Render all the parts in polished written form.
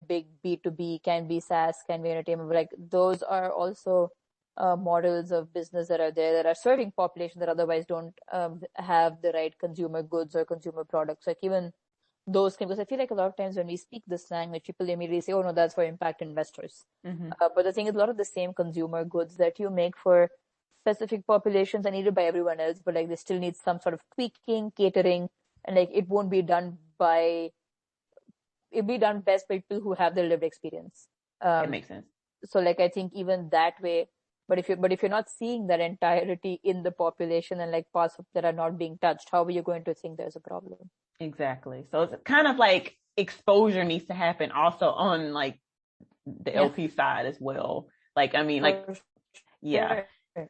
big B2B, can be SaaS, can be entertainment, but like those are also models of business that are there that are serving populations that otherwise don't have the right consumer goods or consumer products. Like even those can, because I feel like a lot of times when we speak this language, people immediately say, oh no, that's for impact investors. But the thing is, a lot of the same consumer goods that you make for specific populations are needed by everyone else, but like they still need some sort of tweaking, catering, and like it won't be done by, it'll be done best by people who have the lived experience. That makes sense. So like I think even that way, but if you're not seeing that entirety in the population and like parts that are not being touched, how are you going to think there's a problem? Exactly. So it's kind of like exposure needs to happen also on like the LP side as well. Like, I mean, like, yeah.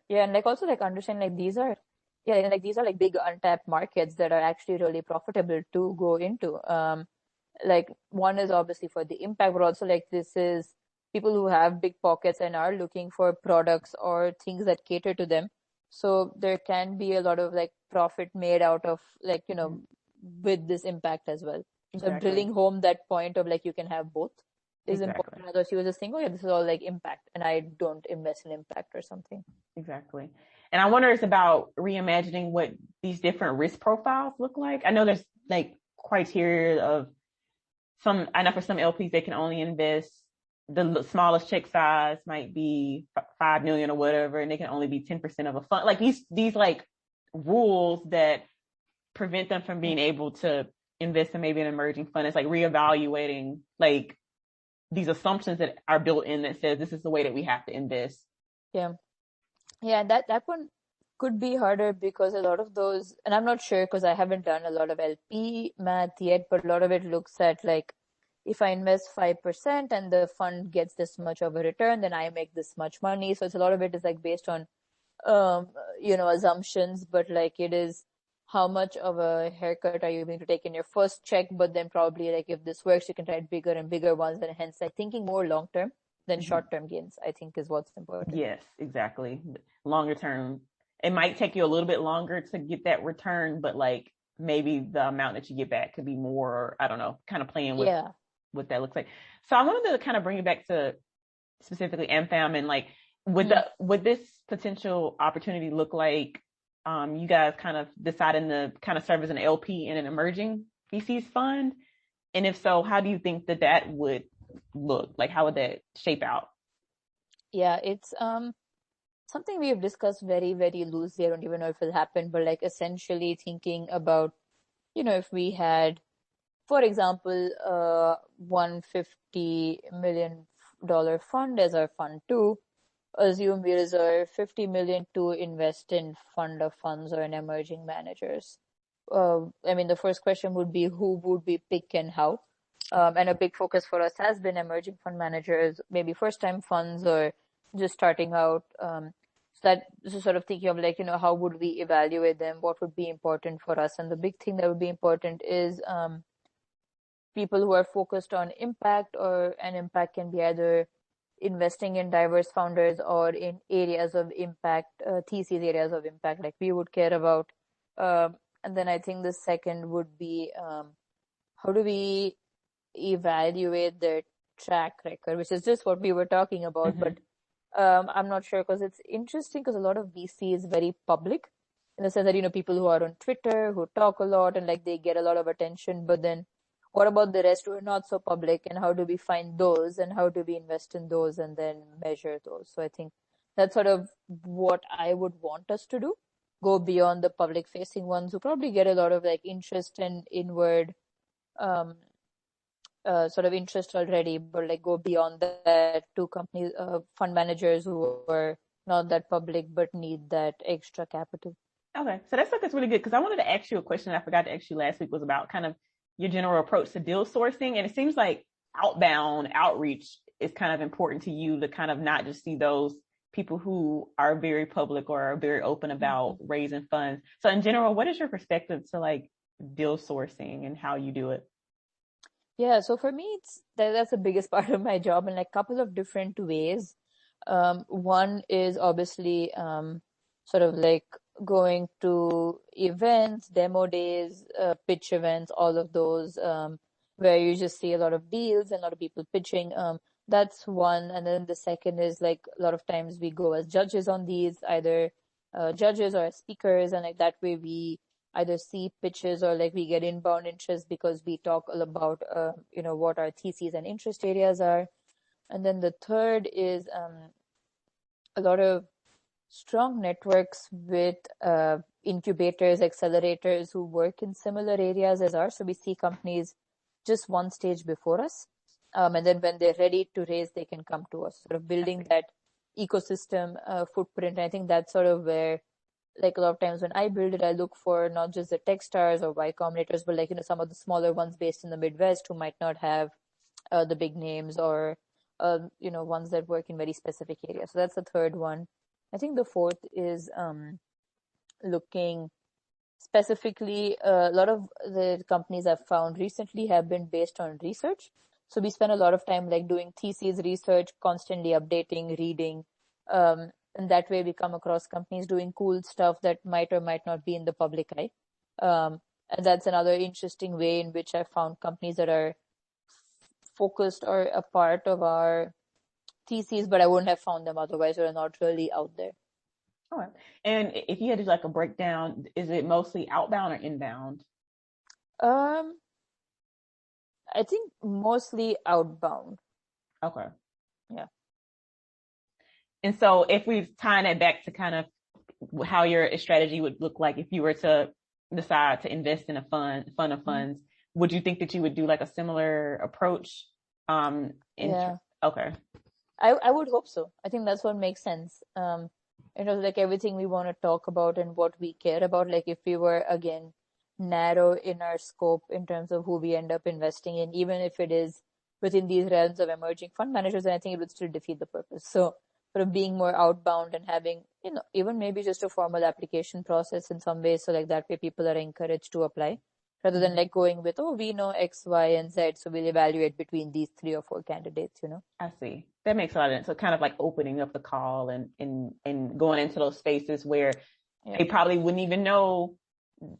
Yeah. And like also like understand like these are, like these are like big untapped markets that are actually really profitable to go into. Like one is obviously for the impact, but also like this is people who have big pockets and are looking for products or things that cater to them. So there can be a lot of like profit made out of like, with this impact as well. Exactly. So drilling home that point of like you can have both is important. Otherwise you would just think, oh yeah, this is all like impact and I don't invest in impact or something. Exactly. And I wonder it's about reimagining what these different risk profiles look like. I know there's like criteria of I know for some LPs, they can only invest, the smallest check size might be 5 million or whatever, and they can only be 10% of a fund. Like these like rules that prevent them from being able to invest in maybe an emerging fund. It's like reevaluating like these assumptions that are built in that says this is the way that we have to invest. Yeah. Yeah. That one could be harder because a lot of those, and I'm not sure because I haven't done a lot of LP math yet, but a lot of it looks at like, if I invest 5% and the fund gets this much of a return, then I make this much money. So it's a lot of it is like based on, assumptions, but like it is how much of a haircut are you going to take in your first check, but then probably like if this works, you can try bigger and bigger ones, and hence like thinking more long term than short term gains, I think is what's important. Yes, exactly. Longer term, it might take you a little bit longer to get that return, but like maybe the amount that you get back could be more, I don't know, kind of playing with what that looks like. So I wanted to kind of bring it back to specifically AmFam and like would this potential opportunity look like you guys kind of deciding to kind of serve as an LP in an emerging VCs fund? And if so, how do you think that would look? Like, how would that shape out? Yeah, it's something we have discussed very, very loosely. I don't even know if it'll happen, but like essentially thinking about, if we had, for example, $150 million fund as our fund two, assume we reserve 50 million to invest in fund of funds or in emerging managers. I mean, the first question would be who would we pick and how? And a big focus for us has been emerging fund managers, maybe first time funds or just starting out. So that is sort of thinking of like, how would we evaluate them? What would be important for us? And the big thing that would be important is people who are focused on impact, an impact can be either investing in diverse founders or in areas of impact, thesis areas of impact like we would care about. And then I think the second would be how do we evaluate their track record, which is just what we were talking about. But I'm not sure because it's interesting because a lot of VC is very public in the sense that, people who are on Twitter, who talk a lot and like they get a lot of attention, but then what about the rest who are not so public, and how do we find those and how do we invest in those and then measure those? So I think that's sort of what I would want us to do. Go beyond the public facing ones who probably get a lot of like interest and inward sort of interest already, but like go beyond that to companies, fund managers who are not that public but need that extra capital. Okay, so that's really good because I wanted to ask you a question I forgot to ask you last week was about kind of your general approach to deal sourcing. And it seems like outbound outreach is kind of important to you to kind of not just see those people who are very public or are very open about raising funds. So in general, what is your perspective to like deal sourcing and how you do it? Yeah, so for me, that's the biggest part of my job in like a couple of different ways. One is obviously sort of like going to events, demo days, pitch events, all of those, where you just see a lot of deals and a lot of people pitching. That's one. And then the second is like a lot of times we go as judges on these, either judges or as speakers, and like that way we either see pitches or like we get inbound interest because we talk all about what our theses and interest areas are. And then the third is a lot of strong networks with incubators, accelerators who work in similar areas as ours. So we see companies just one stage before us. And then when they're ready to raise, they can come to us, sort of building that ecosystem footprint. And I think that's sort of where, like a lot of times when I build it, I look for not just the Techstars or Y Combinators, but like, some of the smaller ones based in the Midwest who might not have the big names or, ones that work in very specific areas. So that's the third one. I think the fourth is looking specifically, a lot of the companies I've found recently have been based on research. So we spend a lot of time like doing theses research, constantly updating, reading. And that way we come across companies doing cool stuff that might or might not be in the public eye. And that's another interesting way in which I found companies that are focused or a part of our theses, but I wouldn't have found them otherwise, or are not really out there. All right. And if you had to do like a breakdown, is it mostly outbound or inbound? I think mostly outbound. Okay. Yeah. And so if we tie it back to kind of how your strategy would look like if you were to decide to invest in a fund of funds, would you think that you would do like a similar approach? Yeah. Okay. I would hope so. I think that's what makes sense. Like everything we want to talk about and what we care about, like if we were, again, narrow in our scope in terms of who we end up investing in, even if it is within these realms of emerging fund managers, then I think it would still defeat the purpose. So sort of being more outbound and having, even maybe just a formal application process in some ways. So like that way people are encouraged to apply rather than like going with, we know X, Y, and Z, so we'll evaluate between these 3 or 4 candidates, I see. That makes a lot of sense. So kind of like opening up the call and going into those spaces where they probably wouldn't even know,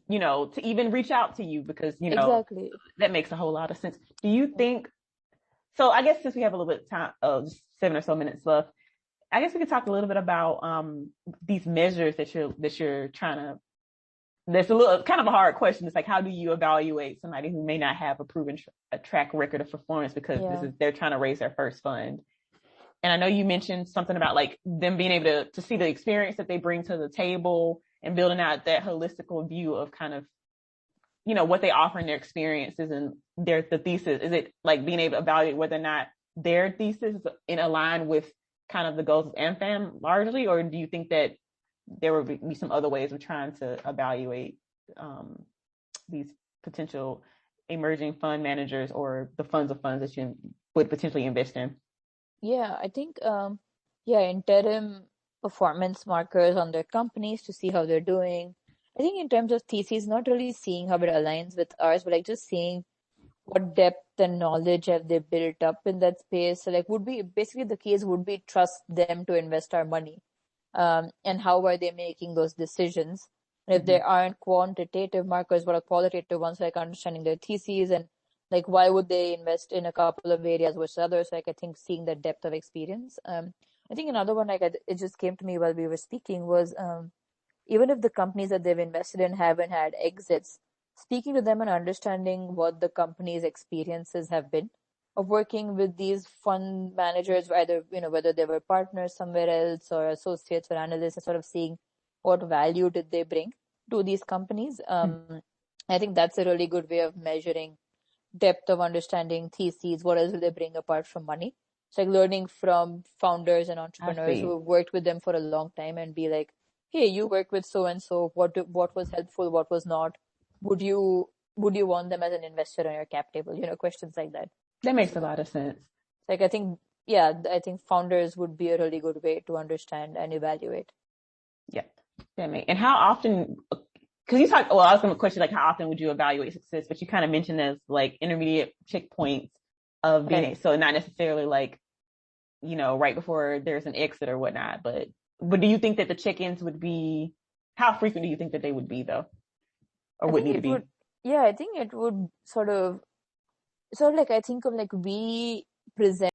to even reach out to you because, exactly. That makes a whole lot of sense. Do you think, so I guess since we have a little bit of time, just 7 or so minutes left, I guess we could talk a little bit about these measures that you're trying to. That's a little kind of a hard question. It's like, how do you evaluate somebody who may not have a proven track record of performance because they're trying to raise their first fund? And I know you mentioned something about like them being able to see the experience that they bring to the table and building out that holistical view of kind of, what they offer in their experiences and the thesis. Is it like being able to evaluate whether or not their thesis is in align with kind of the goals of AmFam largely, or do you think that there would be some other ways of trying to evaluate these potential emerging fund managers or the funds of funds that you would potentially invest in? Yeah, I think, interim performance markers on their companies to see how they're doing. I think in terms of theses, not really seeing how it aligns with ours, but like just seeing what depth and knowledge have they built up in that space. So like basically the case would be trust them to invest our money. And how are they making those decisions? And if there aren't quantitative markers, what are qualitative ones, like understanding their theses and like why would they invest in a couple of areas versus others? Like I think seeing the depth of experience. I think another one it just came to me while we were speaking was even if the companies that they've invested in haven't had exits, speaking to them and understanding what the company's experiences have been of working with these fund managers, either, whether they were partners somewhere else or associates or analysts, and sort of seeing what value did they bring to these companies. I think that's a really good way of measuring depth of understanding theses. What else do they bring apart from money? It's like learning from founders and entrepreneurs who have worked with them for a long time and be like, hey, you worked with so and so. What was helpful? What was not? Would you want them as an investor on your cap table? Questions like that. That makes a lot of sense. Like I think founders would be a really good way to understand and evaluate. Yeah, and how often? Because you talked. Well, I was going to question like how often would you evaluate success, but you kind of mentioned as like intermediate checkpoints of being so not necessarily like right before there's an exit or whatnot. But do you think that the check-ins would be? How frequent do you think that they would be though, or would need to be? I think it would sort of sort of like I think of like we present